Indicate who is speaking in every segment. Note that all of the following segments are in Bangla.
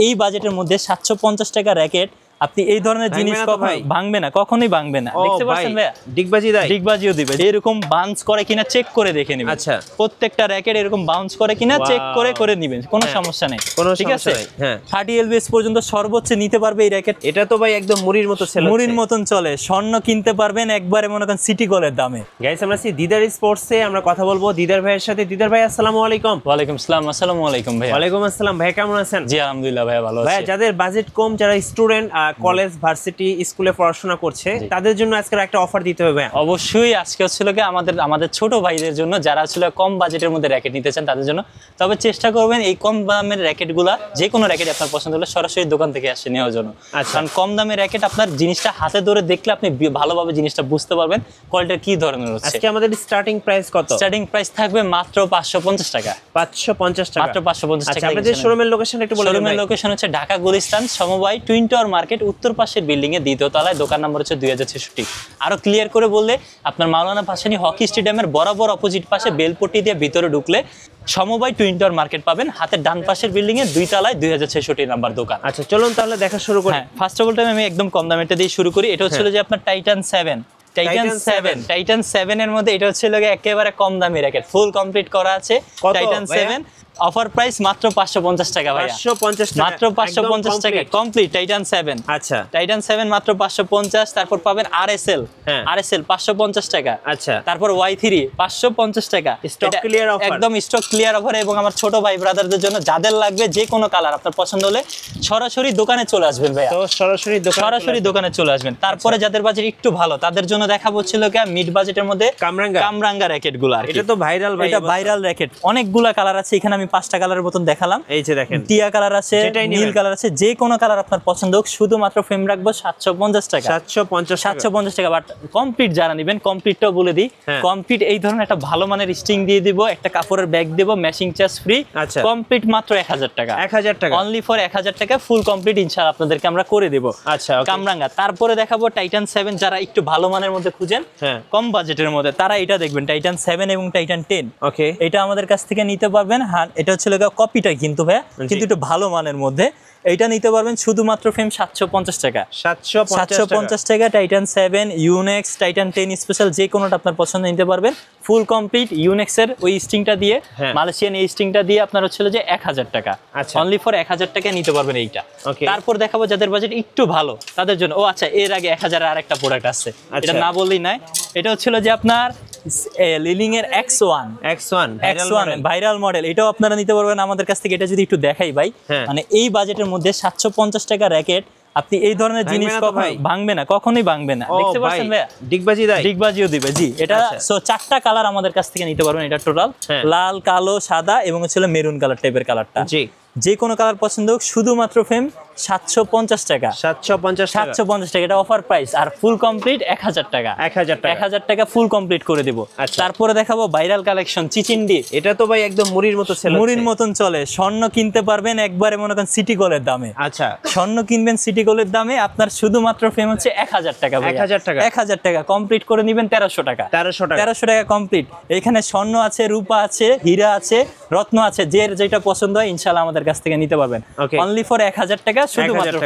Speaker 1: এই বাজেটের মধ্যে 750 টাকা র‍্যাকেট আপনি এই ধরনের জিনিস কখনো ভাঙবে না, কখনোই ভাঙবে না। দেখতে পাচ্ছেন ভাইয়া,
Speaker 2: ডিগবাজি দেয়,
Speaker 1: ডিগবাজিও দিবে। এরকম বাউন্স করে কিনা চেক করে দেখে নেবেন।
Speaker 2: আচ্ছা,
Speaker 1: প্রত্যেকটা র‍্যাকেট এরকম বাউন্স করে কিনা চেক করে নেবেন, কোনো সমস্যা নেই, ঠিক আছে।
Speaker 2: হ্যাঁ,
Speaker 1: 30 এলবিএস পর্যন্ত সর্বোচ্চ নিতে পারবে এই র‍্যাকেট।
Speaker 2: এটা তো ভাই একদম মুড়ির মতো সেল,
Speaker 1: মুড়ির মতন চলে। স্বর্ণ কিনতে পারবেন একবারে মনে করেন সিটি গোল্ডের দামে।
Speaker 2: গাইস, আমরা আছি দিদার স্পোর্টসে, আমরা কথা বলবো দিদার ভাইয়ের সাথে। দিদার ভাই, আসসালামু আলাইকুম।
Speaker 1: ওয়ালাইকুম আসসালাম। আসসালামু আলাইকুম ভাই।
Speaker 2: ওয়ালাইকুম আসসালাম ভাই, কেমন আছেন?
Speaker 1: জি আলহামদুলিল্লাহ ভাই, ভালো আছি।
Speaker 2: ভাই, যাদের বাজেট কম, যারা স্টুডেন্ট, কলেজ ভার্সিটি স্কুলে পড়াশোনা করছে, তাদের জন্য আজকে একটা অফার দিতে হবে।
Speaker 1: অবশ্যই আজকে হচ্ছিল কি আমাদের ছোট ভাইদের জন্য, যারা আসলে কম বাজেটের মধ্যে র‍্যাকেট নিতে চান তাদের জন্য। তবে চেষ্টা করবেন এই কম দামের র‍্যাকেটগুলা, যে কোনো র‍্যাকেট আপনার পছন্দ হলে সরাসরি দোকান থেকে আসে নেওয়ার জন্য। কারণ কম দামের র‍্যাকেট আপনার জিনিসটা হাতে ধরে দেখলে আপনি ভালোভাবে জিনিসটা বুঝতে পারবেন কোয়ালিটি কি ধরনের হচ্ছে।
Speaker 2: আজকে আমাদের স্টার্টিং প্রাইস কত?
Speaker 1: স্টার্টিং প্রাইস থাকবে মাত্র 550 টাকা।
Speaker 2: 550 টাকা,
Speaker 1: মাত্র 550 টাকা।
Speaker 2: আচ্ছা, আপনাদের শোরুমের লোকেশন একটু বলে দিন।
Speaker 1: শোরুমের লোকেশন হচ্ছে ঢাকা গুলিস্তান সমবায় টুইন টাওয়ার মার্কেট, উত্তর পাশের বিল্ডিং এর দ্বিতীয় তলায়, দোকান নম্বর হচ্ছে 2066। আরো ক্লিয়ার করে বললে আপনার মাওলানা ভাসানী হকি স্টেডিয়ামের বরাবর অপোজিট পাশে বেলপট্টি দিয়ে ভিতরে ঢুকলে সমবায় টুইন টাওয়ার মার্কেট পাবেন। হাতের ডান পাশের বিল্ডিং এর 2 তলায় 2066 নাম্বার দোকান।
Speaker 2: আচ্ছা, চলুন তাহলে দেখা শুরু করি।
Speaker 1: ফার্স্ট অফ অল টাইম আমি একদম কম দামেরটা দিয়ে শুরু করি। এটা হচ্ছে যে আপনার টাইটান 7। টাইটান 7 এর মধ্যে এটা হচ্ছে একেবারে কম দামি র‍্যাকেট, ফুল কমপ্লিট করা আছে। টাইটান 7 অফার প্রাইস মাত্র 550 টাকা ভাই।
Speaker 2: 550 টাকা,
Speaker 1: মাত্র 550 টাকা কমপ্লিট টাইটান 7।
Speaker 2: আচ্ছা,
Speaker 1: টাইটান 7 মাত্র 550। তারপর পাবেন আরএসএল, আরএসএল 550 টাকা।
Speaker 2: আচ্ছা,
Speaker 1: তারপর Y3 550 টাকা।
Speaker 2: স্টক ক্লিয়ার অফার,
Speaker 1: একদম স্টক ক্লিয়ার অফার। এবং আমার ছোট ভাই ব্রাদারদের জন্য যাদের লাগবে যে কোনো কালার আপনার পছন্দ হলে সরাসরি দোকানে চলে আসবেন ভাই।
Speaker 2: তো সরাসরি
Speaker 1: দোকানে চলে আসবেন। তারপরে যাদের বাজেট একটু ভালো তাদের জন্য দেখাবো ছিল কি মিড বাজেটের মধ্যে কামরাঙ্গা র‍্যাকেটগুলো।
Speaker 2: এটা তো ভাইরাল ভাই,
Speaker 1: এটা ভাইরাল র‍্যাকেট। অনেকগুলা কালার আছে এখানে, আমি 5টা কালারের মতন দেখালাম।
Speaker 2: এই যে দেখেন,
Speaker 1: টিয়া কালার আছে, নীল কালার আছে, যে কোনো কালার আপনার পছন্দ হোক। শুধুমাত্র ফ্রেম রাখবো 750 টাকা। 750 টাকা। বাট কমপ্লিট যারা নেবেন, কমপ্লিটটাও বলে দিই, কমপ্লিট এই ধরনের একটা ভালো মানের স্ট্রিং দিয়ে দিব, একটা কাপড়ের ব্যাগ দেব, ম্যাচিং চার্জ ফ্রি। কমপ্লিট মাত্র 1000 টাকা।
Speaker 2: 1000 টাকা,
Speaker 1: অনলি ফর 1000 টাকা ফুল কমপ্লিট ইনশাআল্লাহ আপনাদেরকে আমরা করে দেব।
Speaker 2: আচ্ছা,
Speaker 1: কামরাঙ্গা। তারপরে দেখাবো টাইটান 7। যারা একটু ভালো মানের মধ্যে খুঁজেন, কম বাজেটের মধ্যে, তারা এটা দেখবেন, টাইটান 7 এবং টাইটান 10।
Speaker 2: ওকে,
Speaker 1: এটা আমাদের কাছ থেকে নিতে পারবেন। এটা হচ্ছে কপিটা কিন্তু ভাইয়া, কিন্তু একটু ভালো মানের মধ্যে। এইটা নিতে পারবেন শুধুমাত্র ফ্রেম 750 টাকা। 750 টাকা। টাইটান 7, ইউনেক্স, টাইটান 10 স্পেশাল, যে কোনোটা আপনার পছন্দ নিতে পারবেন। ফুল কমপ্লিট ইউনেক্সের ওই স্ট্রিংটা দিয়ে, মালয়েশিয়ান এই স্ট্রিংটা দিয়ে আপনার হচ্ছে যে 1000 টাকা। অনলি ফর 1000 টাকা নিতে পারবেন এইটা। তারপর দেখাবো যাদের বাজেট একটু ভালো তাদের জন্য। ও আচ্ছা, এর আগে 1000 এর আরেকটা প্রোডাক্ট আছে, এটা না বললেই নাই। এটা হচ্ছিল যে আপনার লিলিং এর X1 ভাইরাল মডেল। এটাও আপনারা নিতে পারবেন আমাদের কাছ থেকে। এটা যদি একটু দেখাই ভাই, মানে এই বাজেটের মধ্যে 750 টাকা র‍্যাকেট আপনি এই ধরনের জিনিস কখনো ভাঙবে না, কখনোই ভাঙবে না। দেখতে পাচ্ছেন ভাইয়া, ডিগবাজিও দিবে। জি, এটা 4টা কালার আমাদের কাছ থেকে নিতে পারবেন। এটা টোটাল লাল, কালো, সাদা এবং হচ্ছে মেরুন কালার টাইপের কালারটা। জি, যে কোনো কালার পছন্দ হোক, শুধুমাত্র ফ্রেম 750 টাকা। 750 টাকা, এটা অফার প্রাইস। আর ফুল কমপ্লিট 1000 টাকা। 1000 টাকা ফুল কমপ্লিট করে দিব। তারপরে দেখাবো ভাইরাল কালেকশন চিচিন্ডি।
Speaker 2: এটা তো ভাই একদম মুড়ির মতো সেল,
Speaker 1: মুড়ির মতন চলে। স্বর্ণ কিনতে পারবেন একবারে মনে করেন সিটি গোল্ডের দামে। আচ্ছা, স্বর্ণ কিনবেন সিটি গোল্ডের দামে, আপনার শুধুমাত্র ফ্রেম হচ্ছে 1000 টাকা। 1000 টাকা কমপ্লিট করে নিবেন 1300 টাকা। 1300 টাকা কমপ্লিট। এখানে স্বর্ণ আছে, রূপা আছে, হীরা আছে, রত্ন আছে, যে যেটা পছন্দ হয় ইনশাআল্লাহ আমাদের কাছ থেকে নিতে পারবেন। অনলি ফর 1000 টাকা শুধুমাত্র।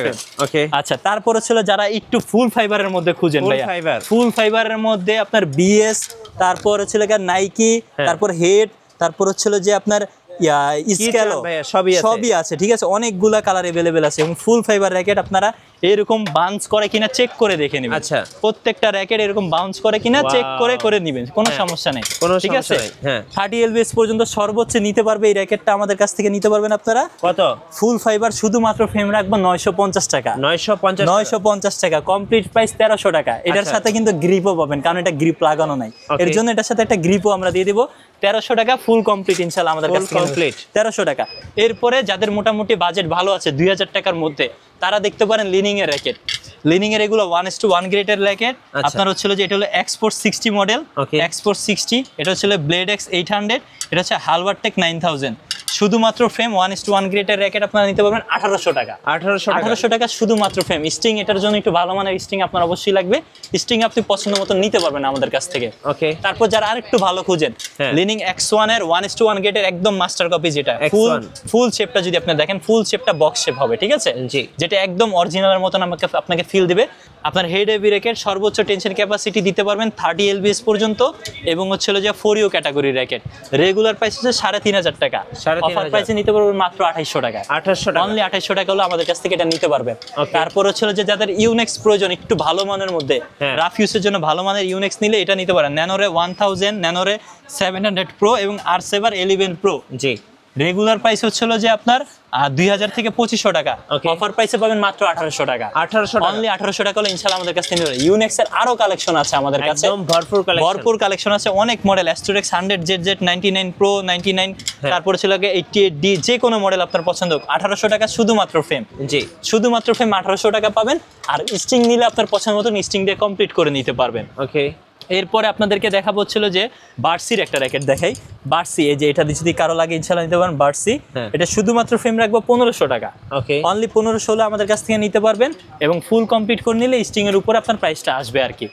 Speaker 1: ওকে, আচ্ছা, তারপর ছিল যারা একটু ফুল ফাইবারের মধ্যে খুঁজেন ভাইয়া, ফুল ফাইবারের মধ্যে আপনার বিএস, তারপর হচ্ছিল নাইকি, তারপর হেড, তারপর হচ্ছিল যে আপনার সবই আছে। ঠিক আছে, অনেকগুলা কালার अवेलेबल আছে এবং ফুল ফাইবার র‍্যাকেট আপনারা এরকম বাউন্স করে কিনা চেক করে দেখে নেবেন। আচ্ছা, প্রত্যেকটা র‍্যাকেট এরকম বাউন্স করে কিনা চেক করে নেবেন, কোনো সমস্যা নেই। ঠিক আছে, 30 এলবিএস পর্যন্ত সর্বোচ্চ নিতে পারবে এই র‍্যাকেটটা আমাদের কাছ থেকে নিতে পারবেন আপনারা। কত? ফুল ফাইবার শুধুমাত্র ফ্রেম রাখবো 950 টাকা। 950 টাকা কমপ্লিট প্রাইস 1300 টাকা। এটার সাথে কিন্তু গ্রিপও পাবেন, কারণ এটা গ্রিপ লাগানো নাই, এর জন্য এটার সাথে একটা গ্রিপও আমরা দিয়ে দিব। 1300 টাকা ফুল কমপ্লিট ইনশাআল্লাহ আমাদের কাছে কমপ্লিট 1300 টাকা। এরপরে যাদের মোটামুটি বাজেট ভালো আছে 2000 টাকার মধ্যে, তারা দেখতে পারেন লিনিং এর র্যাকেট। লিনিং এর এগুলো 1:1 গ্রেডের র্যাকেট। আপনার হচ্ছিল যে এটা হলো এক্সপোর্ট 60 মডেল, এক্সপোর্ট 60। এটা হচ্ছিল ব্লেড এক্স 800, এটা হচ্ছে হালবারটেক 9000। শুধুমাত্র ফ্রেম 1:1 গ্রেডের র্যাকেট আপনারা নিতে পারবেন 1800 টাকা। 1800 টাকা শুধুমাত্র ফ্রেম। স্টিং এটার জন্য একটু ভালো মানের স্টিং আপনার অবশ্যই লাগবে। স্টিং আপনি পছন্দ মতো নিতে পারবেন আমাদের কাছ থেকে।
Speaker 2: ওকে,
Speaker 1: তারপর যারা আরেকটু ভালো খুঁজেন, লিনিং X1 এর 1:1 গ্রেডের একদম মাস্টার কপি, যেটা ফুল শেপটা যদি আপনি দেখেন, ফুল শেপটা বক্স শেপ হবে, ঠিক আছে, যেটা একদম অরিজিনালের মতন আপনাকে ফিল দিবে। আপনার হেড হেভি র্যাকেট, সর্বোচ্চ টেনশন ক্যাপাসিটি দিতে পারবেন 30 lbs পর্যন্ত, এবং হচ্ছিল যে 4U category racket. Regular price হচ্ছে 3500 টাকা, অফার প্রাইসে নিতে পারবেন মাত্র 2800 টাকা। 2800 টাকা, অনলি 2800 টাকা হলো আমাদের কাছ থেকে এটা নিতে পারবেন। তারপর হচ্ছিল যে যাদের ইউনেক্স প্রয়োজন একটু ভালো মানের মধ্যে, রাফ ইউজের জন্য ভালো মানের ইউনেক্স নিলে এটা নিতে পারেন। ন্যানোরে 1000, ন্যানোরে 700 প্রো এবং আরসেভার 11 প্রো। জি, রেগুলার প্রাইস হচ্ছিল যে আপনার 2000 থেকে 2500 টাকা, অফার প্রাইসে পাবেন মাত্র 1800 টাকা। 1800 অনলি 1800 টাকা হলে ইনশাআল্লাহ আমাদের কাছে নিতে পারবেন। ইউনেক্স এর আরো কালেকশন আছে আমাদের কাছে, একদম ভরপুর কালেকশন আছে, অনেক মডেল। অ্যাস্ট্রোডেক্স 100ZZ 99 প্রো 99, তারপরে ছিল 88D, যে কোনো মডেল আপনার পছন্দ হোক। 1800 টাকা শুধুমাত্র ফ্রেম। জি, শুধুমাত্র ফ্রেম 1800 টাকা পাবেন। আর স্টিং নিলে আপনার পছন্দ মতো স্টিং দিয়ে কমপ্লিট করে নিতে পারবেন। ওকে, এরপরে আপনাদেরকে দেখাবো হচ্ছিল যে বার্সির একটা র্যাকেট দেখাই। বার্সি, এই যে এটা যদি কারো লাগে ইনশাআল্লাহ নিতে পারেন বার্সি। এটা শুধুমাত্র ফ্রেম রাখবো 1500 টাকা। ওকে, অনলি 1500 হলে আমাদের কাছ থেকে নিতে পারবেন, এবং ফুল কমপ্লিট করে নিলে স্টিং এর উপর আপনার প্রাইসটা আসবে আর কি।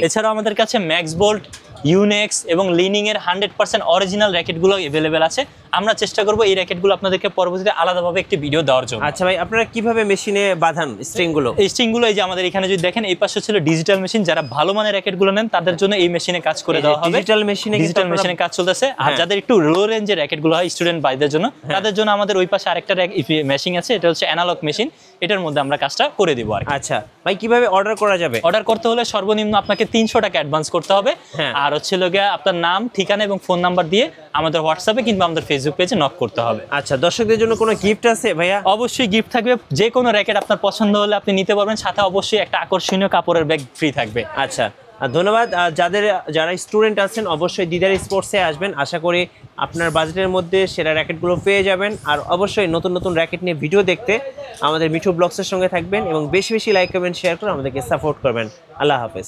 Speaker 1: এছাড়াও আমাদের কাছে ম্যাক্স বোল্ট, ইউনেক্স এবং লিনিং এর 100% অরিজিনাল র্যাকেটগুলো अवेलेबल আছে। আমরা চেষ্টা করব এই র্যাকেটগুলো আপনাদেরকে পরবর্তীতে আলাদাভাবে একটি ভিডিও দেওয়ার জন্য।
Speaker 2: আচ্ছা ভাই, আপনারা কিভাবে মেশিনে বাঁধান স্ট্রিংগুলো?
Speaker 1: এই স্ট্রিংগুলো এই যে আমাদের এখানে যদি দেখেন, এই পাশে ছিল ডিজিটাল মেশিন। যারা ভালো মানের র্যাকেটগুলো নেন তাদের জন্য এই মেশিনে কাজ করে দেওয়া হবে। ডিজিটাল মেশিনে কাজ চলতেছে। আর যাদের একটু লো রেঞ্জের র্যাকেটগুলো হয় স্টুডেন্ট ভাইদের জন্য, তাদের জন্য আমাদের ওই পাশে আরেকটা মেশিন আছে, এটা হচ্ছে অ্যানালগ মেশিন। এটার মধ্যে আমরা কাজটা করে দিব আর কি।
Speaker 2: আচ্ছা ভাই, কিভাবে অর্ডার করা যাবে?
Speaker 1: অর্ডার করতে হলে সর্বনিম্ন আপনাকে 300 টাকা অ্যাডভান্স করতে হবে। আর হচ্ছে গিয়ে আপনার নাম, ঠিকানা এবং ফোন নাম্বার দিয়ে আমাদের হোয়াটসঅ্যাপে কিংবা আমাদের ফেসবুক পেজে নক করতে হবে।
Speaker 2: আচ্ছা, দর্শকদের জন্য কোনো গিফট আছে ভাইয়া?
Speaker 1: অবশ্যই গিফট থাকবে। যে কোনো র্যাকেট আপনার পছন্দ হলে আপনি নিতে পারবেন, সাথে অবশ্যই একটা আকর্ষণীয় কাপড়ের ব্যাগ ফ্রি থাকবে।
Speaker 2: আচ্ছা, ধন্যবাদ। যারা স্টুডেন্ট আছেন অবশ্যই দিদার স্পোর্টসে আসবেন। আশা করি আপনার বাজেটের মধ্যে সেরা র্যাকেটগুলো পেয়ে যাবেন। আর অবশ্যই নতুন নতুন র্যাকেট নিয়ে ভিডিও দেখতে আমাদের মিঠু ব্লগসের সঙ্গে থাকবেন, এবং বেশি বেশি লাইক, কমেন্ট, শেয়ার করে আমাদেরকে সাপোর্ট করবেন। আল্লাহ হাফেজ।